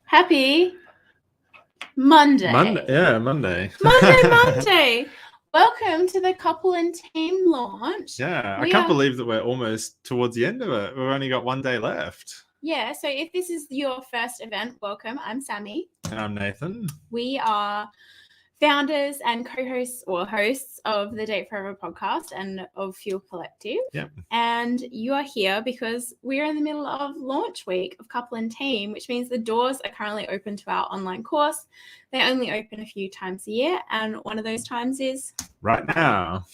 Happy Monday. Monday. Monday. Welcome to the couple and team launch. Yeah, I can't believe that we're almost towards the end of it. We've only got one day left. Yeah, so if this is your first event, welcome. I'm Sammy. And I'm Nathan. We are founders and co-hosts or hosts of the Date Forever podcast and of Fuel Collective. Yep. And you are here because we're in the middle of launch week of Couple and Team, which means the doors are currently open to our online course. They only open a few times a year, and one of those times is right now.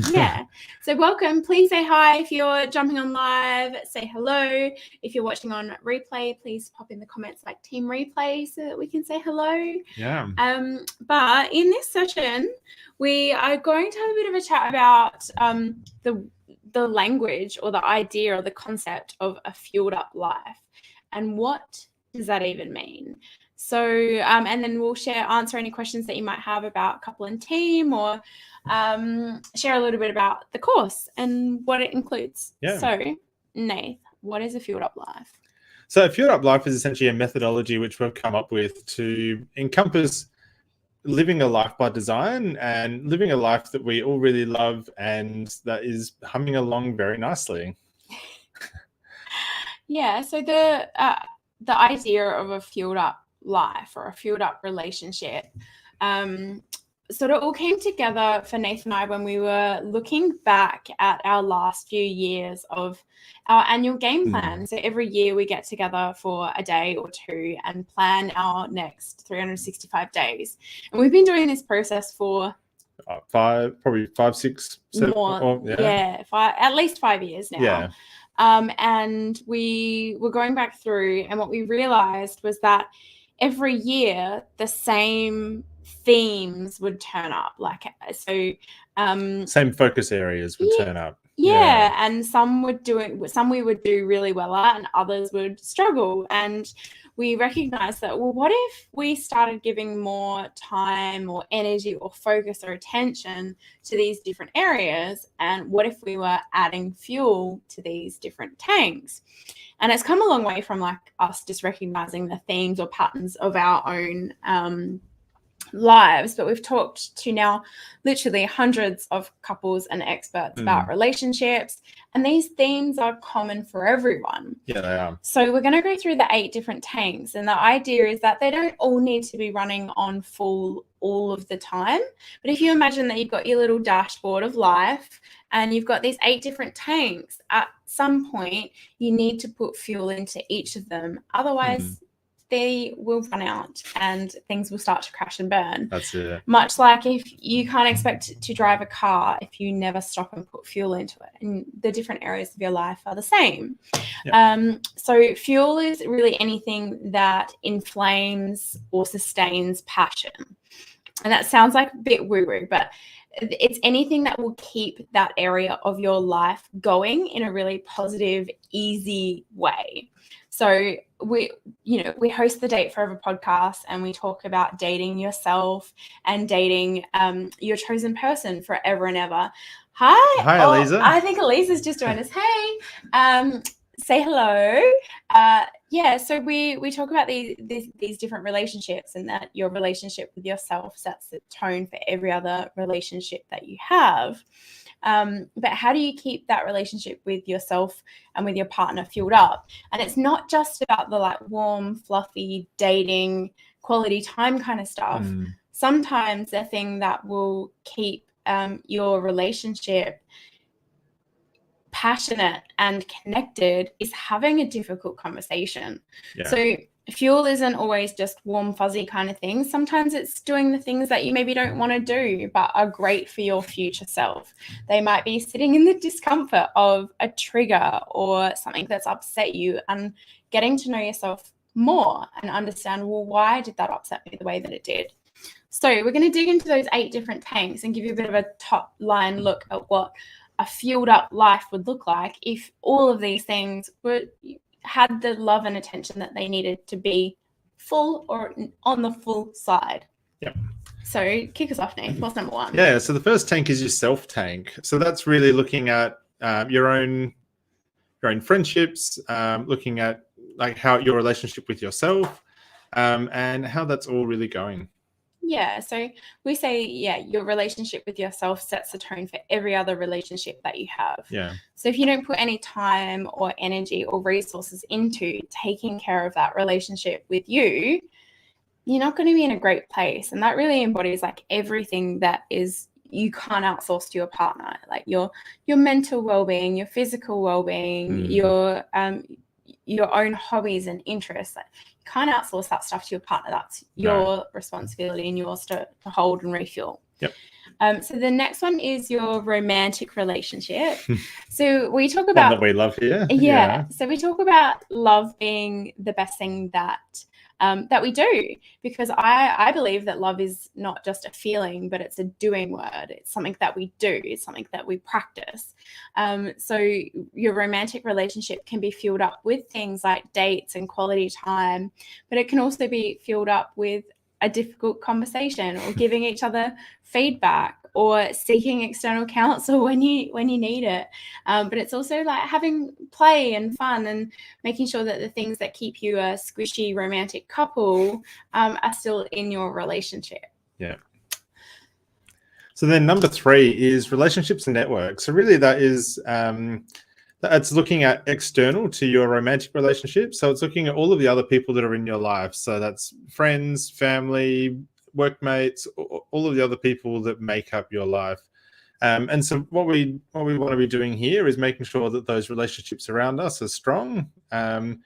Yeah. So welcome. Please say hi if you're jumping on live. Say hello. If you're watching on replay, please pop in the comments like team replay so that we can say hello. Yeah. But in this session, we are going to have a bit of a chat about the language or the idea or the concept of a fueled up life, and what does that even mean? So, and then we'll answer any questions that you might have about couple and team, or share a little bit about the course and what it includes. Yeah. So, Nath, what is a fueled up life? So a fueled up life is essentially a methodology which we've come up with to encompass living a life by design and living a life that we all really love and that is humming along very nicely. Yeah, so the idea of a fueled up life or a fueled up relationship sort of all came together for Nathan and I when we were looking back at our last few years of our annual game plan. So every year we get together for a day or two and plan our next 365 days. And we've been doing this process for probably 5, 6, 7 more. At least 5 years now. Yeah. And we were going back through, and what we realized was that every year the same themes would turn up, same focus areas would turn up. Yeah, and some we would do really well at, and others would struggle. And we recognized that, well, what if we started giving more time or energy or focus or attention to these different areas? And what if we were adding fuel to these different tanks? And it's come a long way from us just recognizing the themes or patterns of our own lives, but we've talked to now literally hundreds of couples and experts about relationships, and these themes are common for everyone. Yeah, they are. So we're going to go through the 8 different tanks, and the idea is that they don't all need to be running on full all of the time. But if you imagine that you've got your little dashboard of life and you've got these 8 different tanks, at some point you need to put fuel into each of them, otherwise they will run out and things will start to crash and burn. That's it. Much like if you can't expect to drive a car if you never stop and put fuel into it. And the different areas of your life are the same. Yep. So fuel is really anything that inflames or sustains passion. And that sounds like a bit woo-woo, but it's anything that will keep that area of your life going in a really positive, easy way. So we host the Date Forever podcast, and we talk about dating yourself and dating your chosen person forever and ever. Hi, Eliza. I think Eliza's just joined us. Hey, say hello. So we talk about these different relationships, and that your relationship with yourself sets the tone for every other relationship that you have. But how do you keep that relationship with yourself and with your partner fueled up? And it's not just about the warm, fluffy dating, quality time kind of stuff. Sometimes the thing that will keep your relationship passionate and connected is having a difficult conversation. Yeah. So fuel isn't always just warm, fuzzy kind of things. Sometimes it's doing the things that you maybe don't want to do but are great for your future self. They might be sitting in the discomfort of a trigger or something that's upset you, and getting to know yourself more and understand, well, why did that upset me the way that it did? So we're going to dig into those 8 different tanks and give you a bit of a top line look at what a fueled up life would look like if all of these things had the love and attention that they needed to be full or on the full side. Yep. So kick us off, Nate. What's number 1? Yeah, so the first tank is your self tank. So that's really looking at your own friendships, looking at like how your relationship with yourself, and how that's all really going. Yeah, so we say, your relationship with yourself sets the tone for every other relationship that you have. Yeah. So if you don't put any time or energy or resources into taking care of that relationship with you, you're not going to be in a great place. And that really embodies like everything that is you can't outsource to your partner, like your mental well-being, your physical well-being, your own hobbies and interests. Like, you can't outsource that stuff to your partner. That's your responsibility and yours to hold and refuel. Yep. So the next one is your romantic relationship. So we talk about one that we love here. Yeah. So we talk about love being the best thing that we do, because I believe that love is not just a feeling, but it's a doing word. It's something that we do. It's something that we practice. So your romantic relationship can be fueled up with things like dates and quality time, but it can also be fueled up with a difficult conversation or giving each other feedback or seeking external counsel when you need it. But it's also like having play and fun and making sure that the things that keep you a squishy romantic couple are still in your relationship. Yeah. So then number 3 is relationships and networks. So really that is it's looking at external to your romantic relationship. So it's looking at all of the other people that are in your life. So that's friends, family, workmates, all of the other people that make up your life. And so what we want to be doing here is making sure that those relationships around us are strong, and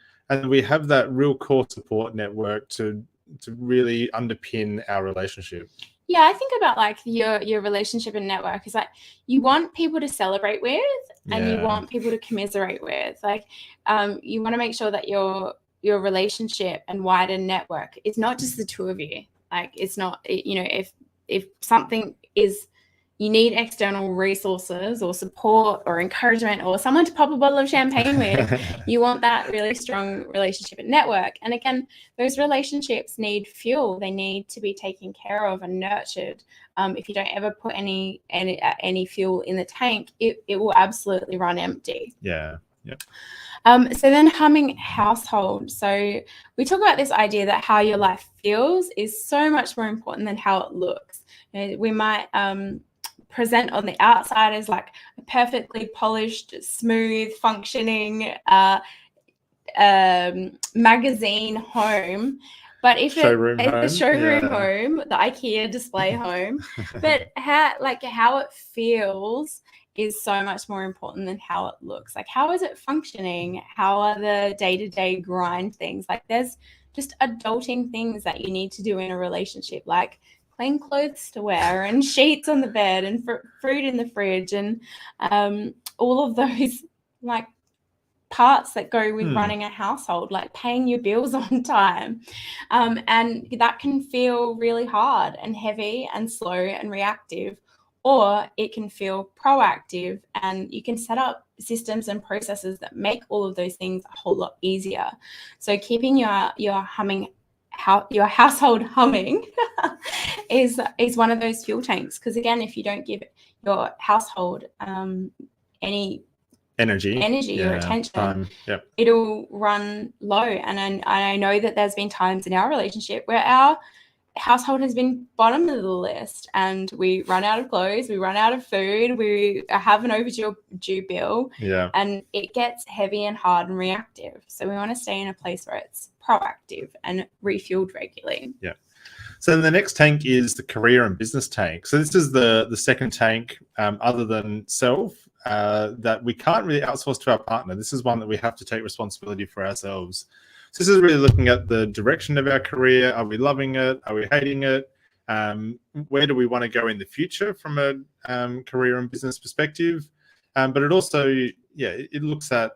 we have that real core support network to really underpin our relationship. Yeah, I think about like your relationship and network is like you want people to celebrate with and you want people to commiserate with. Like you want to make sure that your relationship and wider network is not just the two of you. Like it's not, if something is, you need external resources or support or encouragement or someone to pop a bottle of champagne with, you want that really strong relationship and network. And again, those relationships need fuel. They need to be taken care of and nurtured. If you don't ever put any fuel in the tank, it will absolutely run empty. Yeah. Yep. So then humming household. So we talk about this idea that how your life feels is so much more important than how it looks. We might present on the outside as like a perfectly polished, smooth, functioning magazine home. But if the showroom home, the IKEA display home, but how it feels is so much more important than how it looks. Like, how is it functioning? How are the day-to-day grind things? Like, there's just adulting things that you need to do in a relationship, like clean clothes to wear and sheets on the bed and fruit in the fridge and all of those like parts that go with running a household, like paying your bills on time. And that can feel really hard and heavy and slow and reactive, or it can feel proactive and you can set up systems and processes that make all of those things a whole lot easier. So keeping your household humming is one of those fuel tanks, because again, if you don't give your household any energy or attention, it'll run low. And I know that there's been times in our relationship where our household has been bottom of the list and we run out of clothes, we run out of food, we have an overdue bill, and it gets heavy and hard and reactive. So we want to stay in a place where it's proactive and refueled regularly. Yeah. So the next tank is the career and business tank. So this is the second tank, other than self, that we can't really outsource to our partner. This is one that we have to take responsibility for ourselves. So this is really looking at the direction of our career. Are we loving it? Are we hating it? Where do we want to go in the future from a career and business perspective? But it also, it looks at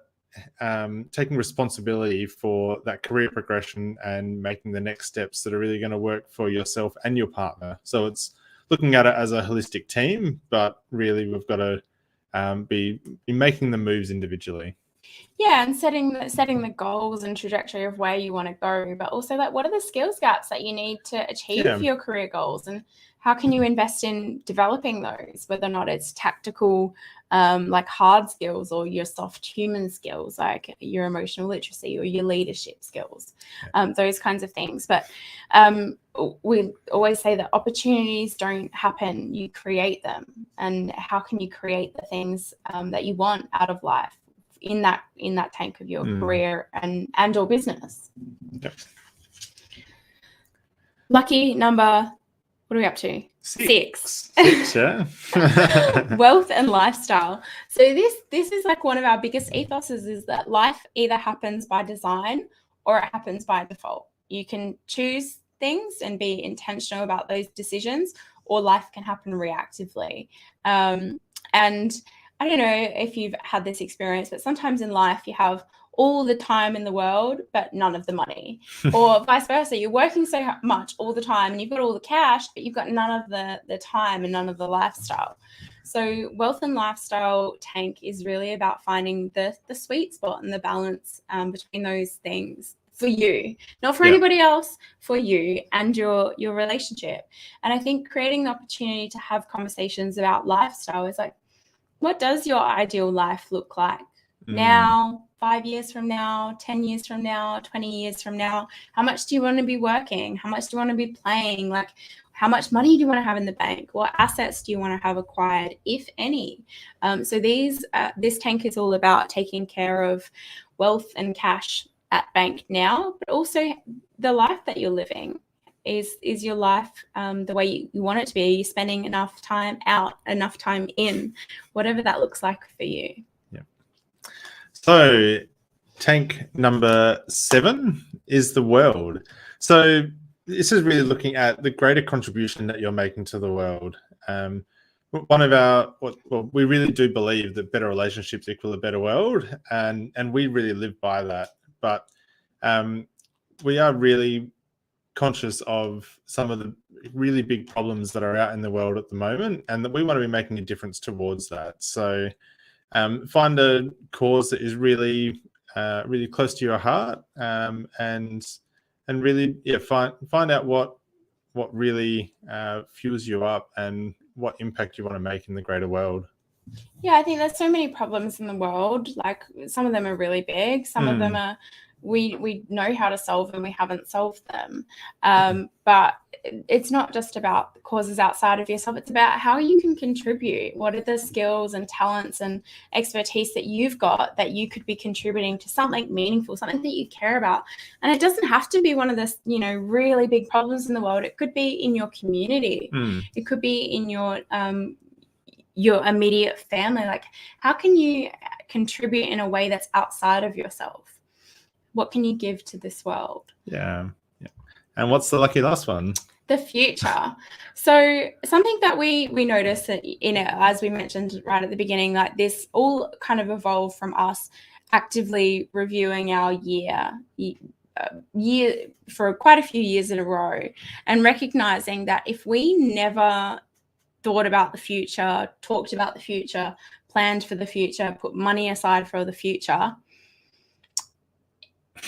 taking responsibility for that career progression and making the next steps that are really going to work for yourself and your partner. So it's looking at it as a holistic team, but really we've got to be making the moves individually. Yeah, and setting the goals and trajectory of where you want to go, but also like what are the skills gaps that you need to achieve your career goals, and how can you invest in developing those, whether or not it's tactical, like hard skills, or your soft human skills, like your emotional literacy or your leadership skills, those kinds of things. But we always say that opportunities don't happen, you create them. And how can you create the things that you want out of life in that tank of your career and or business? Yep. Lucky number, what are we up to? Six. Yeah. Wealth and lifestyle. So this is like one of our biggest ethoses, is that life either happens by design or it happens by default. You can choose things and be intentional about those decisions, or life can happen reactively. And I don't know if you've had this experience, but sometimes in life you have all the time in the world, but none of the money, or vice versa. You're working so much all the time and you've got all the cash, but you've got none of the time and none of the lifestyle. So wealth and lifestyle tank is really about finding the sweet spot and the balance between those things for you, not for anybody else, for you and your relationship. And I think creating the opportunity to have conversations about lifestyle is like, what does your ideal life look like now, 5 years from now, 10 years from now, 20 years from now? How much do you want to be working? How much do you want to be playing? Like, how much money do you want to have in the bank? What assets do you want to have acquired, if any? So this tank is all about taking care of wealth and cash at bank now, but also the life that you're living. Is your life the way you want it to be? Are you spending enough time out, enough time in, whatever that looks like for you? Yeah. So tank number 7 is the world. So this is really looking at the greater contribution that you're making to the world. One of we really do believe that better relationships equal a better world, and we really live by that. But we are really conscious of some of the really big problems that are out in the world at the moment, and that we want to be making a difference towards that. So find a cause that is really really close to your heart, and really find out what really fuels you up and what impact you want to make in the greater world. Yeah, I think there's so many problems in the world. Like, some of them are really big, some of them are we know how to solve them, we haven't solved them. But it's not just about causes outside of yourself, it's about how you can contribute. What are the skills and talents and expertise that you've got that you could be contributing to something meaningful, something that you care about? And it doesn't have to be one of the really big problems in the world. It could be in your community. It could be in your immediate family. Like, how can you contribute in a way that's outside of yourself? What can you give to this world? Yeah. And what's the lucky last one? The future. So something that we noticed that in it, as we mentioned right at the beginning, like this all kind of evolved from us actively reviewing our year for quite a few years in a row, and recognizing that if we never thought about the future, talked about the future, planned for the future, put money aside for the future,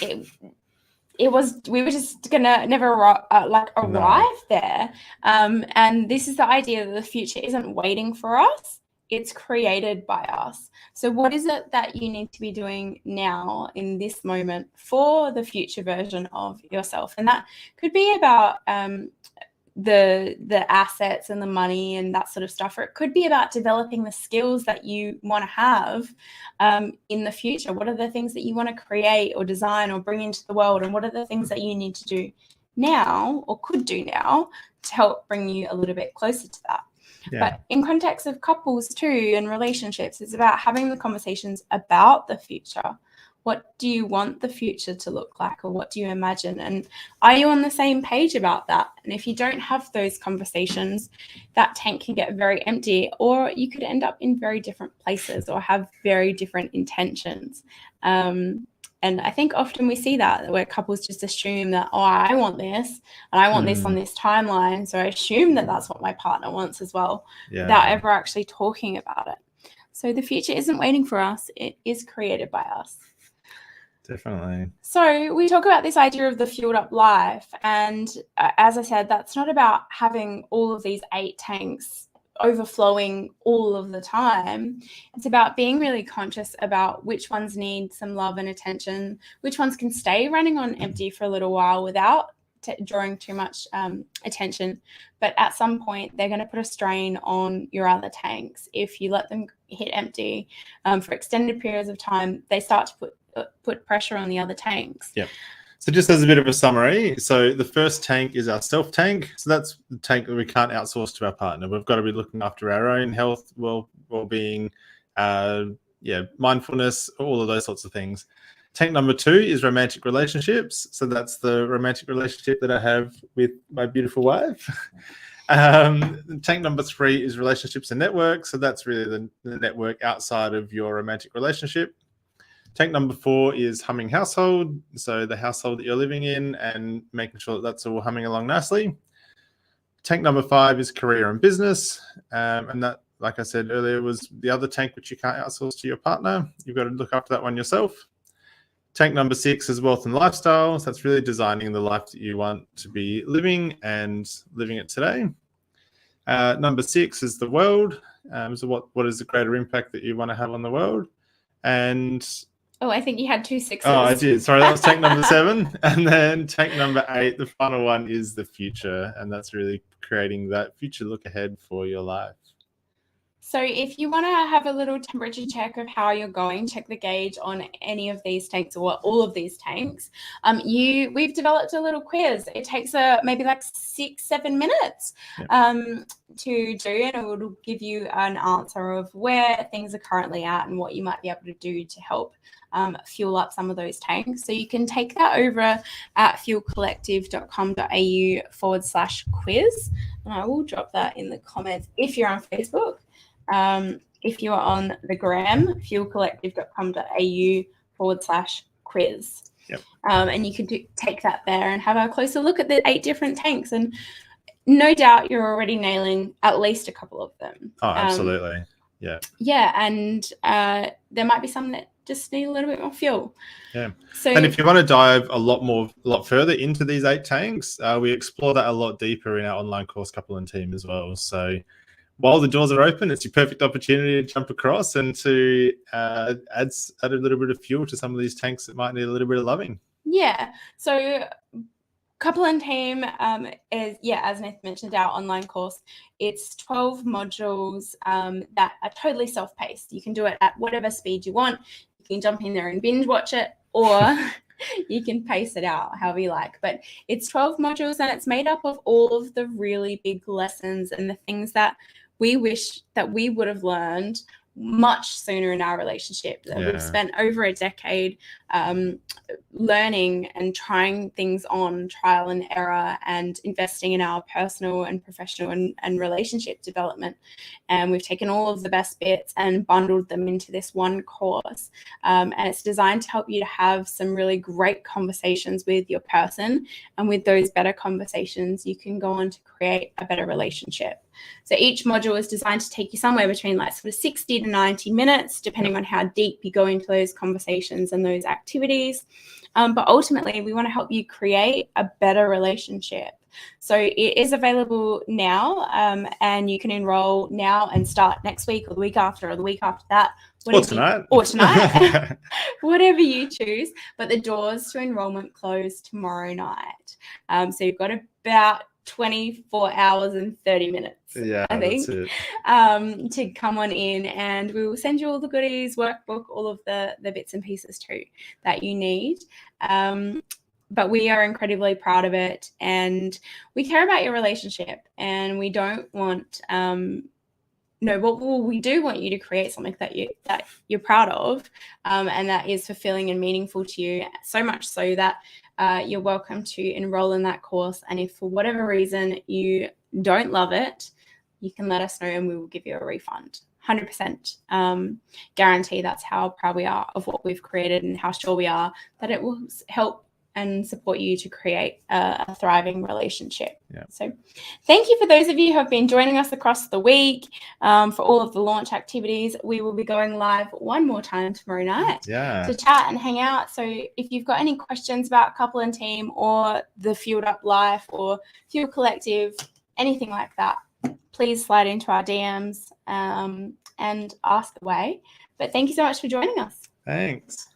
we were just gonna never arrive there. And this is the idea that the future isn't waiting for us, it's created by us. So what is it that you need to be doing now in this moment for the future version of yourself? And that could be about the assets and the money and that sort of stuff, or it could be about developing the skills that you want to have in the future. What are the things that you want to create or design or bring into the world, and what are the things that you need to do now or could do now to help bring you a little bit closer to that? But in context of couples too and relationships, it's about having the conversations about the future. What do you want the future to look like, or what do you imagine? And are you on the same page about that? And if you don't have those conversations, that tank can get very empty, or you could end up in very different places or have very different intentions. And I think often we see that where couples just assume that, oh, I want this and I want this on this timeline, so I assume that that's what my partner wants as well, without ever actually talking about it. So the future isn't waiting for us. It is created by us. Definitely. So we talk about this idea of the fueled up life. And as I said, that's not about having all of these 8 tanks overflowing all of the time. It's about being really conscious about which ones need some love and attention, which ones can stay running on empty for a little while without drawing too much attention. But at some point, they're going to put a strain on your other tanks. If you let them hit empty for extended periods of time, they start to put pressure on the other tanks. Yep. So just as a bit of a summary, so the first tank is our self tank. So that's the tank that we can't outsource to our partner. We've got to be looking after our own health, well-being, mindfulness, all of those sorts of things. Tank number 2 is romantic relationships. So that's the romantic relationship that I have with my beautiful wife. Tank number 3 is relationships and networks. So that's really the network outside of your romantic relationship. Tank number 4 is humming household. So the household that you're living in and making sure that that's all humming along nicely. Tank number 5 is career and business. And that, like I said earlier, was the other tank which you can't outsource to your partner. You've got to look after that one yourself. Tank number 6 is wealth and lifestyle. So that's really designing the life that you want to be living and living it today. Number 6 is the world. So what is the greater impact that you want to have on the world? And I think you had 2 6s. Oh, I did. Sorry, that was tank number 7. And then tank number 8, the final one, is the future. And that's really creating that future look ahead for your life. So if you want to have a little temperature check of how you're going, check the gauge on any of these tanks or all of these tanks. We've developed a little quiz. It takes maybe like 6-7 minutes to do, and it will give you an answer of where things are currently at and what you might be able to do to help fuel up some of those tanks. So you can take that over at fuelcollective.com.au/quiz. And I will drop that in the comments if you're on Facebook. If you're on the gram, fuelcollective.com.au/quiz. Yep. And you can take that there and have a closer look at the 8 different tanks. And no doubt you're already nailing at least a couple of them. Oh, absolutely. Yeah. Yeah. And there might be some that just need a little bit more fuel. Yeah. So, and if you want to dive a lot further into these 8 tanks, we explore that a lot deeper in our online course, Couple and Team as well. So while the doors are open, it's your perfect opportunity to jump across and to add a little bit of fuel to some of these tanks that might need a little bit of loving. Yeah. So Couple and Team is, as Nathan mentioned, our online course. It's 12 modules that are totally self-paced. You can do it at whatever speed you want. You can jump in there and binge watch it, or you can pace it out however you like. But it's 12 modules, and it's made up of all of the really big lessons and the things that we wish that we would have learned much sooner in our relationship. That we've spent over a decade learning and trying things on, trial and error, and investing in our personal and professional and relationship development. And we've taken all of the best bits and bundled them into this one course. And it's designed to help you to have some really great conversations with your person. And with those better conversations, you can go on to create a better relationship. So each module is designed to take you somewhere between like sort of 60 to 90 minutes, depending on how deep you go into those conversations and those activities. But ultimately, we want to help you create a better relationship. So it is available now, and you can enroll now and start next week or the week after or the week after that. Or tonight. Whatever you choose. But the doors to enrollment close tomorrow night. So you've got about 24 hours and 30 minutes, I think, that's it. to come on in, and we will send you all the goodies, workbook, all of the bits and pieces too that you need. But we are incredibly proud of it, and we care about your relationship, and we don't want we do want you to create something that you're proud of, and that is fulfilling and meaningful to you, so much so that you're welcome to enroll in that course. And if for whatever reason you don't love it, you can let us know and we will give you a refund. 100% guarantee. That's how proud we are of what we've created and how sure we are that it will help and support you to create a thriving relationship. Yeah. So thank you for those of you who have been joining us across the week for all of the launch activities. We will be going live one more time tomorrow night to chat and hang out. So if you've got any questions about Couple and Team or the Fueled Up Life or Fuel Collective, anything like that, please slide into our DMs and ask away. But thank you so much for joining us. Thanks.